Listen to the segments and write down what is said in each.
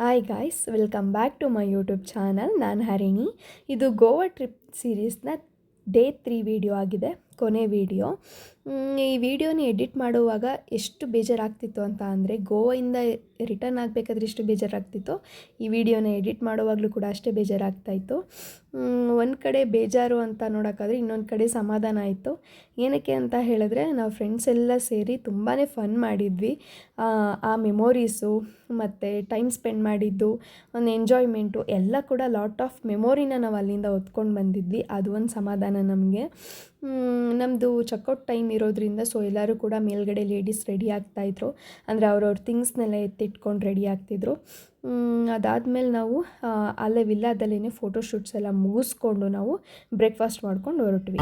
Hi guys, welcome back to my YouTube channel. ನಾನು ಹರಿಣಿ. ಇದು Goa trip ಸೀರೀಸ್ನ ಡೇ 3 ವಿಡಿಯೋ ಆಗಿದೆ, ಕೊನೆ ವಿಡಿಯೋ. ಈ ವಿಡಿಯೋನ ಎಡಿಟ್ ಮಾಡುವಾಗ ಎಷ್ಟು ಬೇಜಾರಾಗ್ತಿತ್ತು ಅಂತ ಅಂದರೆ, ಗೋವಾಯಿಂದ ರಿಟರ್ನ್ ಆಗಬೇಕಾದ್ರೆ ಎಷ್ಟು ಬೇಜಾರಾಗ್ತಿತ್ತು, ಈ ವಿಡಿಯೋನ ಎಡಿಟ್ ಮಾಡುವಾಗಲೂ ಕೂಡ ಅಷ್ಟೇ ಬೇಜಾರಾಗ್ತಾಯಿತ್ತು. ಒಂದು ಕಡೆ ಬೇಜಾರು ಅಂತ ನೋಡೋಕ್ಕಾದ್ರೆ, ಇನ್ನೊಂದು ಕಡೆ ಸಮಾಧಾನ ಆಯಿತು. ಏನಕ್ಕೆ ಅಂತ ಹೇಳಿದ್ರೆ, ನಾವು ಫ್ರೆಂಡ್ಸ್ ಎಲ್ಲ ಸೇರಿ ತುಂಬಾ ಫನ್ ಮಾಡಿದ್ವಿ. ಆ ಮೆಮೊರೀಸು ಮತ್ತು ಟೈಮ್ ಸ್ಪೆಂಡ್ ಮಾಡಿದ್ದು, ಒಂದು ಎಂಜಾಯ್ಮೆಂಟು ಎಲ್ಲ ಕೂಡ ಲಾಟ್ ಆಫ್ ಮೆಮೊರಿನ ನಾವು ಅಲ್ಲಿಂದ ಹೊತ್ಕೊಂಡು ಬಂದಿದ್ವಿ. ಅದು ಒಂದು ಸಮಾಧಾನ ನಮಗೆ. ನಮ್ಮದು ಚೆಕ್ಔಟ್ ಟೈಮ್ ಇರೋದ್ರಿಂದ ಸೊ ಎಲ್ಲರೂ ಕೂಡ ಮೇಲ್ಗಡೆ ಲೇಡೀಸ್ ರೆಡಿ ಆಗ್ತಾಯಿದ್ರು, ಅಂದರೆ ಅವ್ರವ್ರ ಥಿಂಗ್ಸ್ನೆಲ್ಲ ಎತ್ತಿಟ್ಕೊಂಡು ರೆಡಿ ಆಗ್ತಿದ್ರು. ಅದಾದಮೇಲೆ ನಾವು ಅಲ್ಲೇ ವಿಲ್ಲಾದಲ್ಲೇ ಫೋಟೋಶೂಟ್ಸ್ ಎಲ್ಲ ಮುಗಿಸ್ಕೊಂಡು ನಾವು ಬ್ರೇಕ್ಫಾಸ್ಟ್ ಮಾಡ್ಕೊಂಡು ಹೊರಟ್ವಿ.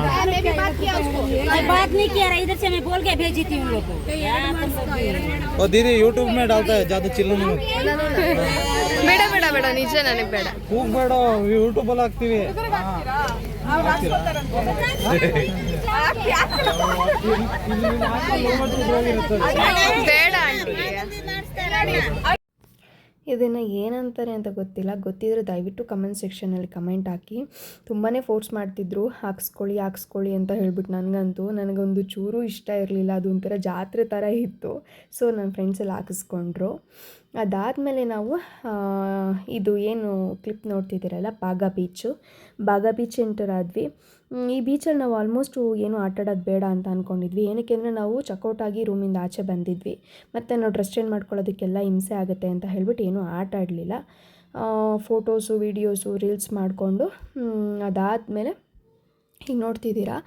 दीदी यूट्यूब में डालता है ज्यादा चिल्ला ಬೇಡ ಬೇಡ ಬೇಡ, ನಿಜ ನನಗೆ ಬೇಡ, ಬೇಡ ಯೂಟ್ಯೂಬ್ ಅಲ್ಲಿ ಹಾಕ್ತಿವಿ. ಬೇಡ ಇದನ್ನು ಏನಂತಾರೆ ಅಂತ ಗೊತ್ತಿಲ್ಲ, ಗೊತ್ತಿದ್ರೆ ದಯವಿಟ್ಟು ಕಮೆಂಟ್ ಸೆಕ್ಷನಲ್ಲಿ ಕಮೆಂಟ್ ಹಾಕಿ. ತುಂಬಾ ಫೋರ್ಸ್ ಮಾಡ್ತಿದ್ರು, ಹಾಕ್ಸ್ಕೊಳ್ಳಿ ಅಂತ ಹೇಳ್ಬಿಟ್ಟು. ನನಗೊಂದು ಚೂರು ಇಷ್ಟ ಇರಲಿಲ್ಲ, ಅದು ಒಂಥರ ಜಾತ್ರೆ ಥರ ಇತ್ತು. ಸೊ ನನ್ನ ಫ್ರೆಂಡ್ಸ್ ಎಲ್ಲ ಹಾಕಿಸ್ಕೊಂಡ್ರು. ಅದಾದಮೇಲೆ ನಾವು ಇದು ಏನು ಕ್ಲಿಪ್ ನೋಡ್ತಿದ್ದೀರಲ್ಲ, ಬಾಗ ಬೀಚ್ ಎಂಟರ್ ಆದ್ವಿ. ಈ ಬೀಚಲ್ಲಿ ನಾವು ಆಲ್ಮೋಸ್ಟು ಏನು ಆಟಾಡೋದು ಬೇಡ ಅಂತ ಅಂದ್ಕೊಂಡಿದ್ವಿ. ಏನಕ್ಕೆ ಅಂದರೆ ನಾವು ಚೆಕ್ಔಟ್ ಆಗಿ ರೂಮಿಂದ ಆಚೆ ಬಂದಿದ್ವಿ, ಮತ್ತು ನಾವು ಡ್ರೆಸ್ ಚೇಂಜ್ ಮಾಡ್ಕೊಳ್ಳೋದಕ್ಕೆಲ್ಲ ಹಿಂಸೆ ಆಗುತ್ತೆ ಅಂತ ಹೇಳ್ಬಿಟ್ಟು ಏನೂ ಆಟ ಆಡಲಿಲ್ಲ. ಫೋಟೋಸು, ವೀಡಿಯೋಸು, ರೀಲ್ಸ್ ಮಾಡಿಕೊಂಡು ಅದಾದಮೇಲೆ ಈಗ ನೋಡ್ತಿದ್ದೀರಾ,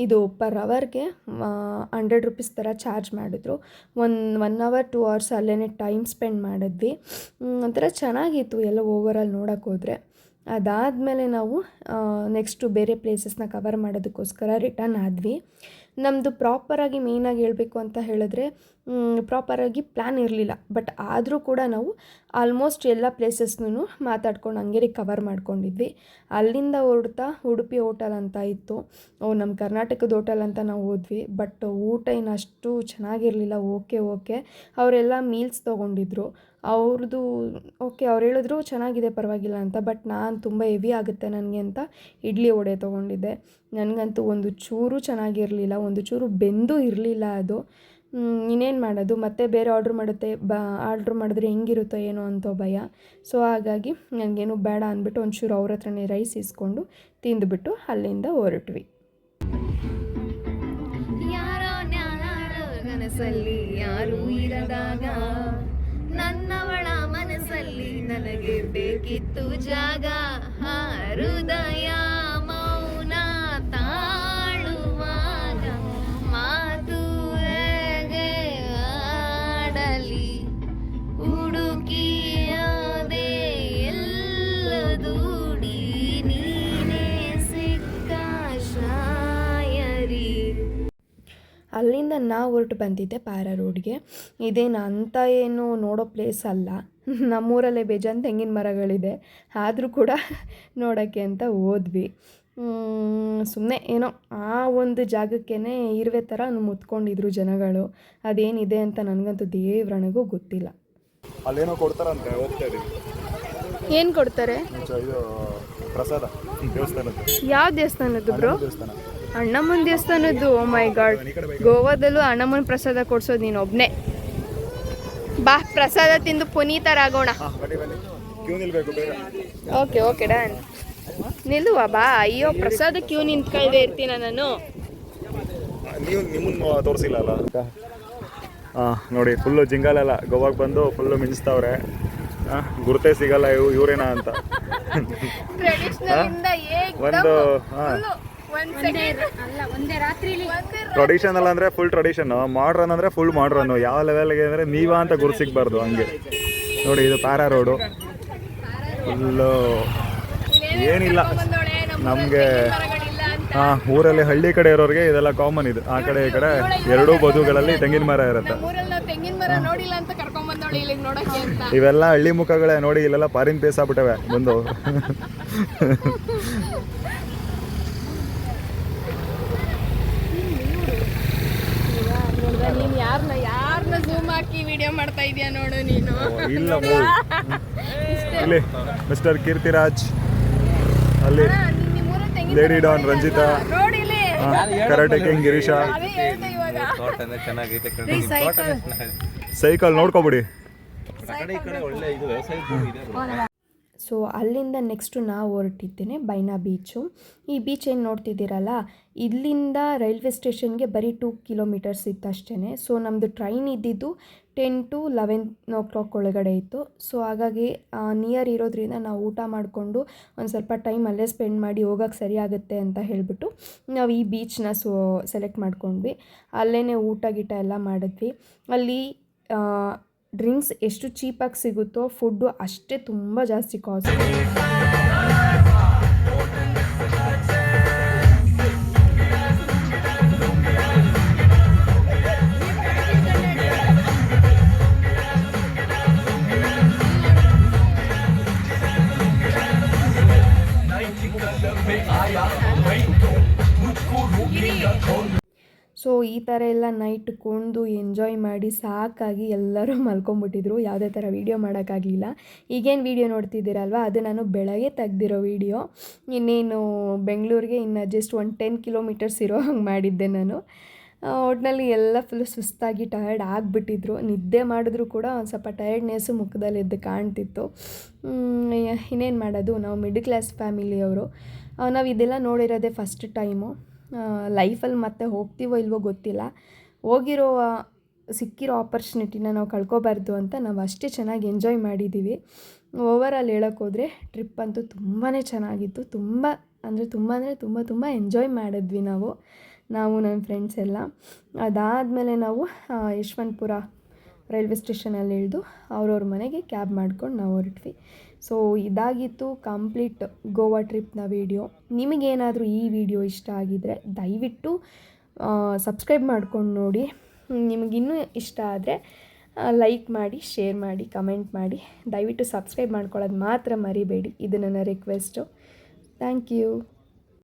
ಇದು ಪರ್ ಅವರ್ಗೆ 100 ರೂಪೀಸ್ ಥರ ಚಾರ್ಜ್ ಮಾಡಿದ್ರು. 1 ಅವರ್ 2 ಅವರ್ಸ್ ಅಲ್ಲೇ ಟೈಮ್ ಸ್ಪೆಂಡ್ ಮಾಡಿದ್ವಿ. ಒಂಥರ ಚೆನ್ನಾಗಿತ್ತು ಎಲ್ಲ ಓವರಾಲ್ ನೋಡೋಕೆ ಹೋದರೆ. ಅದಾದಮೇಲೆ ನಾವು ನೆಕ್ಸ್ಟು ಬೇರೆ ಪ್ಲೇಸಸ್ನ ಕವರ್ ಮಾಡೋದಕ್ಕೋಸ್ಕರ ರಿಟರ್ನ್ ಆದ್ವಿ. ನಮ್ಮದು ಪ್ರಾಪರಾಗಿ ಮೇಯ್ನಾಗಿ ಹೇಳಬೇಕು ಅಂತ ಹೇಳಿದ್ರೆ, ಪ್ರಾಪರಾಗಿ ಪ್ಲ್ಯಾನ್ ಇರಲಿಲ್ಲ. ಬಟ್ ಆದರೂ ಕೂಡ ನಾವು ಆಲ್ಮೋಸ್ಟ್ ಎಲ್ಲ ಪ್ಲೇಸಸ್ನೂ ಮಾತಾಡ್ಕೊಂಡು ಹಂಗೆ ಕವರ್ ಮಾಡ್ಕೊಂಡಿದ್ವಿ. ಅಲ್ಲಿಂದ ಹೊರಡ್ತಾ ಉಡುಪಿ ಹೋಟೆಲ್ ಅಂತ ಇತ್ತು, ನಮ್ಮ ಕರ್ನಾಟಕದ ಹೋಟೆಲ್ ಅಂತ ನಾವು ಹೋದ್ವಿ. ಬಟ್ ಊಟ ಏನು ಅಷ್ಟು ಚೆನ್ನಾಗಿರಲಿಲ್ಲ. ಓಕೆ ಅವರೆಲ್ಲ ಮೀಲ್ಸ್ ತೊಗೊಂಡಿದ್ರು, ಅವ್ರದ್ದು ಓಕೆ, ಅವ್ರು ಹೇಳಿದ್ರು ಚೆನ್ನಾಗಿದೆ ಪರವಾಗಿಲ್ಲ ಅಂತ. ಬಟ್ ನಾನು ತುಂಬ ಹೆವಿ ಆಗುತ್ತೆ ನನಗೆ ಅಂತ ಇಡ್ಲಿ ವಡೆ ತೊಗೊಂಡಿದ್ದೆ. ನನಗಂತೂ ಒಂದು ಚೂರು ಚೆನ್ನಾಗಿರಲಿಲ್ಲ, ಒಂದು ಚೂರು ಬೆಂದು ಇರಲಿಲ್ಲ ಅದು. ಇನ್ನೇನು ಮಾಡೋದು, ಮತ್ತೆ ಬೇರೆ ಆರ್ಡ್ರ್ ಮಾಡಿದ್ರೆ ಹೆಂಗಿರುತ್ತೋ ಏನೋ ಅಂತ ಭಯ. ಸೊ ಹಾಗಾಗಿ ನನಗೇನು ಬೇಡ ಅಂದ್ಬಿಟ್ಟು ಒಂಚೂರು ಅವ್ರ ಹತ್ರನೇ ರೈಸ್ ಇಸ್ಕೊಂಡು ತಿಂದುಬಿಟ್ಟು ಅಲ್ಲಿಂದ ಹೊರಟ್ವಿ. ಮನಸ್ಸಲ್ಲಿ ಯಾರೂ ಇರದಾಗ, ನನ್ನವಳ ಮನಸ್ಸಲ್ಲಿ ನನಗೆ ಬೇಕಿತ್ತು ಜಾಗ. ಹೃದಯ ಮೌನ ತಾಳುವಾಗ ಮಾತು ಹೇಗೆ ಆಡಲಿ, ಹುಡುಕಿಯದೆ ಎಲ್ಲ ದೂಡಿ ನೀನೇ ಸಿಕ್ಕ ಶಾಯರಿ. ಅಲ್ಲಿಂದ ನಾವು ಹೊರಟು ಬಂದಿದ್ದೆ ಪ್ಯಾರಾ ರೋಡ್ಗೆ. ಇದೇನು ಅಂತ ಏನು ನೋಡೋ ಪ್ಲೇಸ್ ಅಲ್ಲ, ನಮ್ಮೂರಲ್ಲೇ ಬೇಜಾನ್ ತೆಂಗಿನ ಮರಗಳಿದೆ, ಆದರೂ ಕೂಡ ನೋಡೋಕ್ಕೆ ಅಂತ ಹೋದ್ವಿ. ಸುಮ್ಮನೆ ಏನೋ ಆ ಒಂದು ಜಾಗಕ್ಕೇ ಇರುವೆ ಥರ ಮುತ್ಕೊಂಡಿದ್ರು ಜನಗಳು. ಅದೇನಿದೆ ಅಂತ ನನಗಂತೂ ದೇವ್ರನಿಗೂ ಗೊತ್ತಿಲ್ಲ. ಅಲ್ಲೇನೋ ಕೊಡ್ತಾರಂತೆ, ಹೋಗ್ತಾ ಇದೀವಿ. ಏನು ಕೊಡ್ತಾರೆ? ಇದು ಪ್ರಸಾದ ದೇವಸ್ಥಾನದ್ದು. ಯಾವ ದೇವಸ್ಥಾನದ್ದು ಬ್ರೋ? ಅಣ್ಣಮ್ಮನ ದೇವಸ್ಥಾನದ್ದು. ಓ ಮೈ ಗಾಡ್, ಗೋವಾದಲ್ಲೂ ಅಣ್ಣಮ್ಮನ ಪ್ರಸಾದ ಕೊಡ್ಸೋದು ನೀನು ಒಬ್ಬನೇ. ಬಾ, ಪ್ರಸಾದ ತಿಂದು ಪುನೀತರಾಗೋಣ. Okay done. ನಿಲ್ಲುವ ಬಾ. ಅಯ್ಯೋ, ಪ್ರಸಾದ ಕ್ಯೂ ನಿಂತ್ಕೊಳ್ದೆ ಇರ್ತೀನ ನಾನು. ನೀವು ನಿಮ್ಮನ್ನು ತೋರಿಸಿಲ್ಲ ಅಲ್ಲ. ನೋಡಿ, ಫುಲ್ಲು ಜಿಂಗಾಲೆಲ್ಲ ಗೋವಾಗೆ ಬಂದು ಫುಲ್ಲು ಮಿಂಚ್ತಾವ್ರೆ. ಗುರುತೇ ಸಿಗಲ್ಲ ಇವರೇನಾ ಅಂತ. ಟ್ರೆಡಿಷನಲ್ ಅಂದರೆ ಫುಲ್ ಟ್ರೆಡಿಷನ್ನು, ಮಾಡ್ರನ್ ಅಂದರೆ ಫುಲ್ ಮಾಡ್ರನ್ನು. ಯಾವ ಲೆವೆಲ್ಗೆ ಅಂದರೆ ನೀವಾ ಅಂತ ಗುರು ಸಿಗಬಾರ್ದು ಹಂಗೆ. ನೋಡಿ, ಇದು ಪ್ಯಾರಾ ರೋಡು ಫುಲ್ಲು ಏನಿಲ್ಲ ನಮಗೆ. ಊರಲ್ಲಿ ಹಳ್ಳಿ ಕಡೆ ಇರೋರಿಗೆ ಇದೆಲ್ಲ ಕಾಮನ್. ಇದು ಆ ಕಡೆ ಈ ಕಡೆ ಎರಡೂ ಬದುಗಳಲ್ಲಿ ತೆಂಗಿನ ಮರ ಇರುತ್ತೆ. ಇವೆಲ್ಲ ಹಳ್ಳಿ ಮುಖಗಳೇ. ನೋಡಿ, ಇಲ್ಲೆಲ್ಲ ಪಾರಿನ್ ಪೇಸ್ ಆಗ್ಬಿಟ್ಟವೆ ಬಂದು. ನೀನು ಯಾರನ್ನ ಝೂಮ್ ಹಾಕಿ ವಿಡಿಯೋ ಮಾಡ್ತಾ ಇದೀಯ ನೋಡು ನೀನು. ಇಲ್ಲ ಇಲ್ಲಿ ಮಿಸ್ಟರ್ ಕೀರ್ತಿರಾಜ್, ಅಲ್ಲಿ lady don Ranjitha, karate king Girisha. Cycle ನೋಡ್ಕೊಬಿಡಿ. ಸೊ ಅಲ್ಲಿಂದ ನೆಕ್ಸ್ಟು ನಾವು ಹೊರಟಿದ್ದೇನೆ ಬೈನಾ ಬೀಚು. ಈ ಬೀಚ್ ಏನು ನೋಡ್ತಿದ್ದೀರಲ್ಲ, ಇಲ್ಲಿಂದ ರೈಲ್ವೆ ಸ್ಟೇಷನ್ಗೆ ಬರೀ 2 ಕಿಲೋಮೀಟರ್ಸ್ ಇತ್ತು ಅಷ್ಟೇ. ಸೊ ನಮ್ಮದು ಟ್ರೈನ್ ಇದ್ದಿದ್ದು 10 to 11 o'clock ಒಳಗಡೆ ಇತ್ತು. ಸೊ ಹಾಗಾಗಿ ನಿಯರ್ ಇರೋದ್ರಿಂದ ನಾವು ಊಟ ಮಾಡಿಕೊಂಡು ಒಂದು ಸ್ವಲ್ಪ ಟೈಮ್ ಅಲ್ಲೇ ಸ್ಪೆಂಡ್ ಮಾಡಿ ಹೋಗೋಕ್ಕೆ ಸರಿ ಆಗುತ್ತೆ ಅಂತ ಹೇಳಿಬಿಟ್ಟು ನಾವು ಈ ಬೀಚ್ನ ಸೆಲೆಕ್ಟ್ ಮಾಡ್ಕೊಂಡ್ವಿ. ಅಲ್ಲೇ ಊಟ ಗೀಟ ಎಲ್ಲ ಮಾಡಿದ್ವಿ. ಅಲ್ಲಿ ಡ್ರಿಂಕ್ಸ್ ಎಷ್ಟು ಚೀಪಾಗಿ ಸಿಗುತ್ತೋ ಫುಡ್ಡು ಅಷ್ಟೇ ತುಂಬ ಜಾಸ್ತಿ ಕಾಸ್ಟ್ಲಿ. ಸೊ ಈ ಥರ ಎಲ್ಲ ನೈಟ್ ಕೊಂಡು ಎಂಜಾಯ್ ಮಾಡಿ ಸಾಕಾಗಿ ಎಲ್ಲರೂ ಮಲ್ಕೊಂಬಿಟ್ಟಿದ್ರು. ಯಾವುದೇ ಥರ ವೀಡಿಯೋ ಮಾಡೋಕ್ಕಾಗಲಿಲ್ಲ. ಈಗೇನು ವೀಡಿಯೋ ನೋಡ್ತಿದ್ದೀರಲ್ವ, ಅದು ನಾನು ಬೆಳಗ್ಗೆ ತೆಗ್ದಿರೋ ವೀಡಿಯೋ. ಇನ್ನೇನು ಬೆಂಗಳೂರಿಗೆ ಇನ್ನು ಜಸ್ಟ್ 10 ಕಿಲೋಮೀಟರ್ಸ್ ಇರೋ ಹಂಗೆ ಮಾಡಿದ್ದೆ ನಾನು. ಒಟ್ಟಿನಲ್ಲಿ ಎಲ್ಲ ಫುಲ್ ಸುಸ್ತಾಗಿ ಟಯರ್ಡ್ ಆಗಿಬಿಟ್ಟಿದ್ರು. ನಿದ್ದೆ ಮಾಡಿದ್ರು ಕೂಡ ಒಂದು ಸ್ವಲ್ಪ ಟಯರ್ಡ್ನೆಸ್ಸು ಮುಖದಲ್ಲಿದ್ದು ಕಾಣ್ತಿತ್ತು. ಇನ್ನೇನು ಮಾಡೋದು, ನಾವು ಮಿಡಲ್ ಕ್ಲಾಸ್ ಫ್ಯಾಮಿಲಿಯವರು. ನಾವು ಇದೆಲ್ಲ ನೋಡಿರೋದೇ ಫಸ್ಟ್ ಟೈಮು. ಲೈಫಲ್ಲಿ ಮತ್ತೆ ಹೋಗ್ತೀವೋ ಇಲ್ವೋ ಗೊತ್ತಿಲ್ಲ. ಸಿಕ್ಕಿರೋ ಆಪರ್ಚುನಿಟಿನ ನಾವು ಕಳ್ಕೊಬಾರ್ದು ಅಂತ ನಾವು ಅಷ್ಟೇ ಚೆನ್ನಾಗಿ ಎಂಜಾಯ್ ಮಾಡಿದ್ದೀವಿ. ಓವರಾಲ್ ಹೇಳೋಕ್ಕೋದ್ರೆ ಟ್ರಿಪ್ ಅಂತೂ ತುಂಬಾ ಚೆನ್ನಾಗಿತ್ತು. ತುಂಬ ತುಂಬ ಎಂಜಾಯ್ ಮಾಡಿದ್ವಿ ನಾವು ನನ್ನ ಫ್ರೆಂಡ್ಸ್ ಎಲ್ಲ. ಅದಾದಮೇಲೆ ನಾವು ಯಶವಂತಪುರ ರೈಲ್ವೆ ಸ್ಟೇಷನಲ್ಲಿ ಇಳಿದು ಅವ್ರವ್ರ ಮನೆಗೆ ಕ್ಯಾಬ್ ಮಾಡ್ಕೊಂಡು ನಾವು ಹೊರಟ್ವಿ. ಸೊ ಇದಾಗಿತ್ತು ಕಂಪ್ಲೀಟ್ ಗೋವಾ ಟ್ರಿಪ್ನ ವೀಡಿಯೋ. ನಿಮಗೇನಾದರೂ ಈ ವಿಡಿಯೋ ಇಷ್ಟ ಆಗಿದ್ದರೆ ದಯವಿಟ್ಟು ಸಬ್ಸ್ಕ್ರೈಬ್ ಮಾಡ್ಕೊಂಡು ನೋಡಿ. ನಿಮಗಿನ್ನೂ ಇಷ್ಟ ಆದರೆ ಲೈಕ್ ಮಾಡಿ, ಶೇರ್ ಮಾಡಿ, ಕಮೆಂಟ್ ಮಾಡಿ. ದಯವಿಟ್ಟು ಸಬ್ಸ್ಕ್ರೈಬ್ ಮಾಡ್ಕೊಳ್ಳೋದು ಮಾತ್ರ ಮರಿಬೇಡಿ. ಇದು ನನ್ನ ರಿಕ್ವೆಸ್ಟು. Thank you.